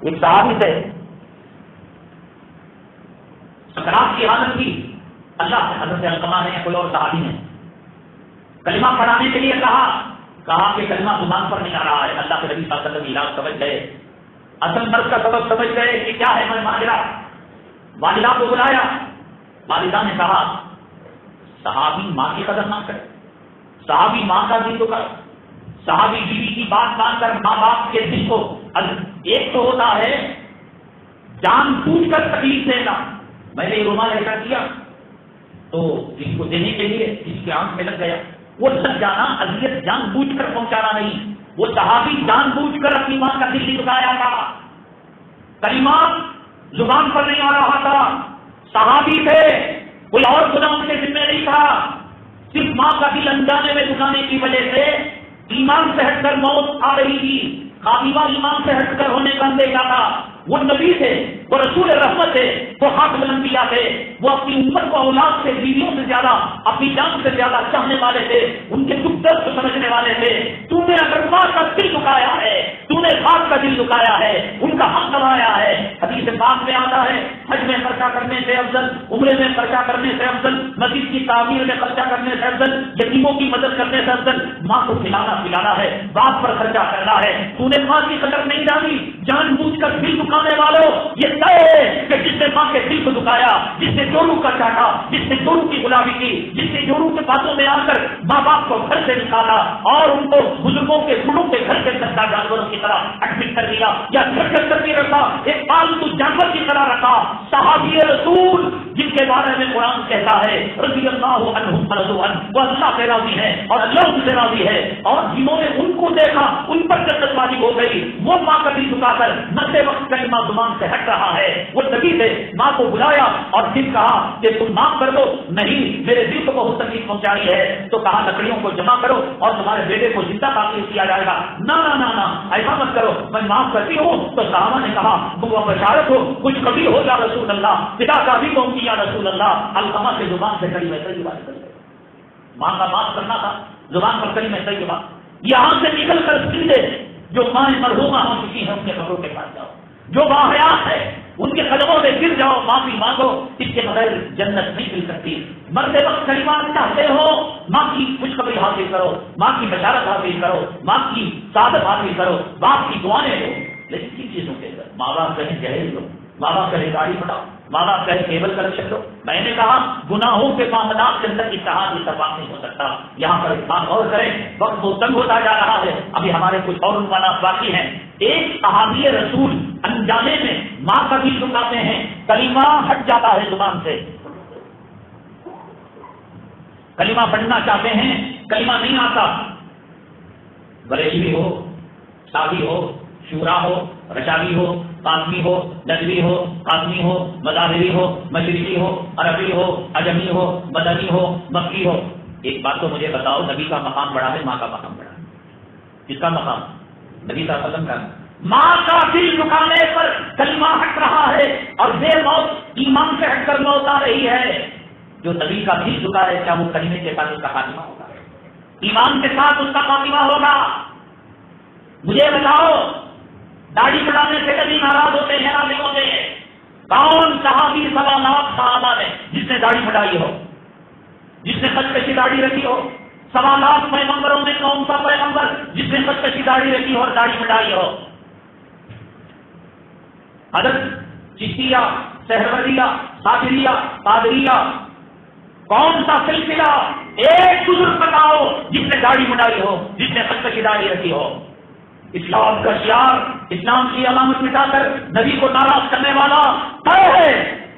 ایک صحابی تھے، سکرات کی حالت تھی، اللہ سے حضرت علقمہ نے یا کوئی اور صحابی نے کلمہ پڑھانے کے لیے کہا کہ کلمہ زبان پر نہیں آ رہا ہے. اللہ کے نبی صلی اللہ علیہ وسلم علاج سمجھ گئے، اصل مرض کا سبب سمجھ گئے کہ کیا ہے ماجرا. والدہ کو بلایا، والدہ نے کہا صحابی ماں کی قدر نہ کرے، صحابی ماں کا دل دکھائے، صحابی بیوی کی بات مان کر ماں باپ کے دل کو، ایک تو ہوتا ہے جان بوجھ کر تکلیف دینا. میں نے رومال ایسا کیا تو جس کو دینے کے لیے جس کی آنکھ میں لگ گیا وہ لگ جانا، اذیت جان بوجھ کر پہنچانا نہیں. وہ صحابی جان بوجھ کر اپنی ماں کا دل دکھایا تھا، کلمہ زبان پر نہیں آ رہا تھا، صحابی تھے، کوئی اور گناہ ان کے ذمہ نہیں تھا، صرف ماں کا دل انجانے میں دکھانے کی وجہ سے ایمان سے ہٹ کر موت آ رہی تھی. خاتمہ ایمان سے ہٹ کر ہونے کا اندیشہ تھا. وہ نبی تھے، وہ رسول رحمت تھے، وہ خاتم الانبیاء تھے، وہ اپنی امت کو اولاد سے، بیویوں سے زیادہ، اپنی جان سے زیادہ چاہنے والے تھے، ان کے دکھ درد کو سمجھنے والے تھے. تو نے اگر ماں کا دل دکھایا ہے، تو نے باپ کا دل دکھایا ہے، ان کا حق دبایا ہے. حدیث پاک میں آتا ہے حج میں خرچہ کرنے سے افضل، عمرے میں خرچہ کرنے سے افضل، مسجد کی تعمیر میں خرچہ کرنے سے افضل، یتیموں کی مدد کرنے سے افضل ماں کو کھلانا ہے، باپ پر خرچہ کرنا ہے. تو نے ماں کی قدر نہیں جانی، جان بوجھ کر دل دکھانے والوں، یہ طے ہے کہ جس نے ماں کے دل کو دکھایا، جس نے چورو کا چاٹا، جس نے چورو کی غلامی کی، جس نے چورو کے باتوں میں آ کر ماں باپ کو گھر سے نکالا اور ان کو بزرگوں کے گھروں کے گھر کے اندر جانوروں کی طرح ایڈمٹ کر دیا یا گھر کے اندر بھی رکھا، ایک پالتو جانور کی طرح رکھا. صحابی رسول جن کے بارے میں قرآن کہتا ہے رضی اللہ عنہم ورضوا عنہ، وہ اللہ سے راضی ہے اور اللہ ان سے راضی ہے، اور جنہوں نے ان کو دیکھا ان پر جنت واجب ہو گئی. وہ ماں کا دل دکھا کر مرتے وقت کلمہ زبان سے ہٹ رہا ہے. وہ نبی سے ماں کو بلایا اور پھر کہا کہ تم معاف کر دو. نہیں، میرے دل کو بہت تکلیف پہنچائی ہے. تو کہا لکڑیوں کو جمع کرو اور تمہارے بیٹے کو زندہ تعمیر کیا جائے گا. نہ ایسا مت کرو، میں معاف کرتی ہوں. تو صحابہ نے کہا وہ بشارت ہو، کچھ کبھی ہو یا رسول اللہ، پتا کا بھی قوم کی یا رسول اللہ. علقمہ سے زبان سے کلمہ طیبہ نکل گئی. ماں کا معاف کرنا تھا، زبان پر کلمہ طیبہ. یہاں سے نکل کر سیدھے جو ماں مرحومہ ہو چکی ہیں ان کے قبروں کے پاس جاؤ، جو باحیات ہے ان کے قدموں میں گر جاؤ، معافی مانگو. اس کے بغیر جنت نہیں مل سکتی. مرتے وقت کلمات چاہتے ہو، ماں کی خوشخبری حاصل کرو، ماں کی بشارت حاصل کرو، ماں کی سعادت حاصل کرو، باپ کی دعائیں دو. لیکن کن چیزوں کے اندر ماں باپ کہیں جہیز لو، ماں باپ کہیں گاڑی بڑھاؤ، ماں باپ کہیں کیبل کلیکشن لو. میں نے کہا گناہوں کے معاملات کے اندر اتحاد اتفاق نہیں ہو سکتا. یہاں پر اتفاق غور کریں، وقت بہت تنگ ہوتا جا رہا ہے، ابھی ہمارے کچھ اور عنوانات باقی ہیں. ایک صحابی رسول انجانے میں ماں کا دل دکھاتے ہیں، کلمہ ہٹ جاتا ہے زبان سے، کلمہ پڑھنا چاہتے ہیں، کلمہ نہیں آتا. بریلوی ہو، شادی ہو، شورا ہو، رشاوی ہو، قاسمی ہو، ندوی ہو، قاسمی ہو، مظاہری ہو، مشرقی ہو، عربی ہو، عجمی ہو، مدنی ہو، مکی ہو. ایک بات تو مجھے بتاؤ، نبی کا مقام بڑا ہے، ماں کا مقام بڑا ہے؟ کس کا مقام؟ نبی صلی اللہ علیہ وسلم کا. ماں کا دل دکھانے پر کلمہ ہٹ رہا ہے اور بے موت ایمان سے ہٹ کر موت آ رہی ہے. جو نبی کا دل دکھا ہے کیا وہ کلمے کے ساتھ اس کا خاتمہ ہوگا؟ ایمان کے ساتھ اس کا خاتمہ ہوگا؟ مجھے بتاؤ، داڑھی بڑھانے سے کبھی ناراض ہوتے ہیں نہ نہیں ہوتے؟ کون صحابی سوالات صحابہ نے جس نے داڑھی بڑھائی ہو، جس نے خط کشی داڑھی رکھی ہو؟ سوالات پیغمبروں میں کون سا پیغمبر جس نے خط کشی داڑھی رکھی ہو اور داڑھی بڑھائی ہو؟ حضرت چشتیہ، سہروردیہ، قادریہ، قادریہ، کون سا سلسلہ؟ ایک بزرگ بتاؤ جس نے داڑھی بڑھائی ہو، جس نے خط کشی داڑھی رکھی ہو؟ اسلام کا شعار، اسلام کی علامت مٹا کر نبی کو ناراض کرنے والا ہے.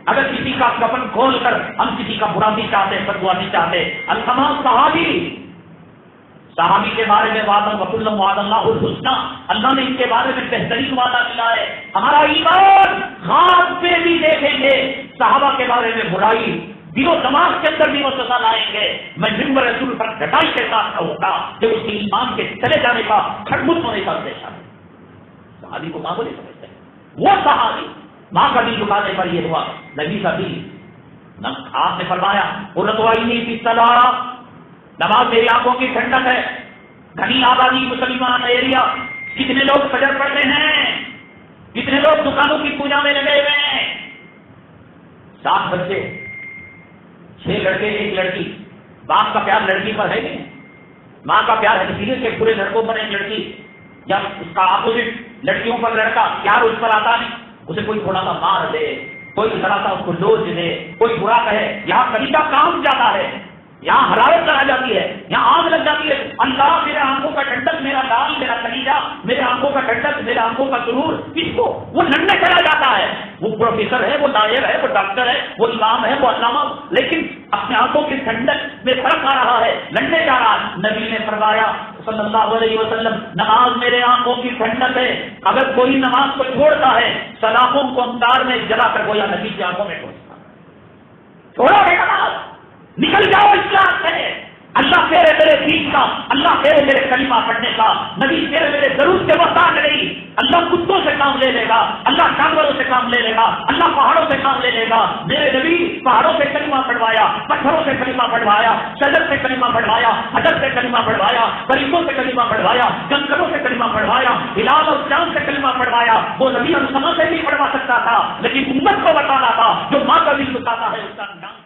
اگر کسی کا کفن کھول کر ہم کسی کا برا نہیں چاہتے، فتوا نہیں چاہتے. علقمہ صحابی کے بارے میں وعدہ وکل وعد اللہ الحسنہ، اللہ نے ان کے بارے میں بہترین وعدہ دیا ہے. ہمارا ایمان خواب پہ بھی دیکھیں گے صحابہ کے بارے میں برائی، دل و دماغ کے اندر بھی وہ سزا لائیں گے. میں منبر رسول پر گٹائی کے ساتھ کہوں گا کہ اس کے ایمان کے چلے جانے کا کھٹمٹ ہونے کا اندیشہ ہے. صحابی کو ماں کو نہیں سمجھتے. وہ صحابی ماں کا دل دکھانے پر یہ ہوا. نبی کا دل آپ نے فرمایا قرۃ عینی فی الصلاۃ، نماز میری آنکھوں کی ٹھنڈک ہے. گھنی آبادی مسلمان ایریا، کتنے لوگ فجر پڑھتے ہیں؟ کتنے لوگ دکانوں کی پوجا میں لگے ہوئے ہیں، 7 بچے، 6 لڑکے 1 لڑکی، باپ کا پیار لڑکی پر ہے نہیں، ماں کا پیار ہے، اسی لیے کہ پورے لڑکوں پر ایک لڑکی، جب اس کا اپوزٹ لڑکیوں پر لڑکا، پیار اس پر آتا نہیں، اسے کوئی تھوڑا سا مار دے، کوئی ذرا سا اس کو لوچ دے، کوئی برا کہے، یہاں طریقہ کام جاتا ہے، یہاں حرارت آ جاتی ہے، یہاں آگ لگ جاتی ہے۔ اللہ میرے آنکھوں کا ٹھنڈک، میرا دال، میرا کلیجہ، میرے آنکھوں کا ٹھنڈک، میرے آنکھوں کا سرور، کس کو وہ لڑنے چلا جاتا ہے، وہ پروفیسر ہے، وہ لائر ہے، وہ ڈاکٹر ہے، وہ امام ہے، وہ علامہ، لیکن اپنے آنکھوں کی ٹھنڈک میں فرق آ رہا ہے، لڑنے جا رہا ہے۔ نبی نے فرمایا صلی اللہ علیہ وسلم، نماز میرے آنکھوں کی ٹھنڈک ہے، اگر کوئی نماز کو چھوڑتا ہے سلاخوں کو انگار میں جلا کر گویا نبی کی آنکھوں میں چھوڑا ہے نماز، نکل جاؤ اسلام سے، اللہ تیرے میرے دین کا، اللہ تیرے میرے کلمہ پڑھنے کا، نبی تیرے میرے ضرور کے محتاج نہیں، اللہ کتوں سے کام لے لے گا، اللہ جانوروں سے کام لے لے گا، اللہ پہاڑوں سے کام لے لے گا۔ میرے نبی پہاڑوں سے کلمہ پڑھوایا، پتھروں سے کلمہ پڑھوایا، شجر سے کلمہ پڑھوایا، حجر سے کلمہ پڑھوایا، فرشتوں سے کلمہ پڑھوایا، کنکروں سے کلمہ پڑھوایا، ہلال اور چاند سے کلمہ پڑھوایا۔ وہ نبی ہم سما سے بھی پڑھوا سکتا تھا، لیکن امت کو بتانا تھا جو ماں کا دل بتاتا ہے اس کا نام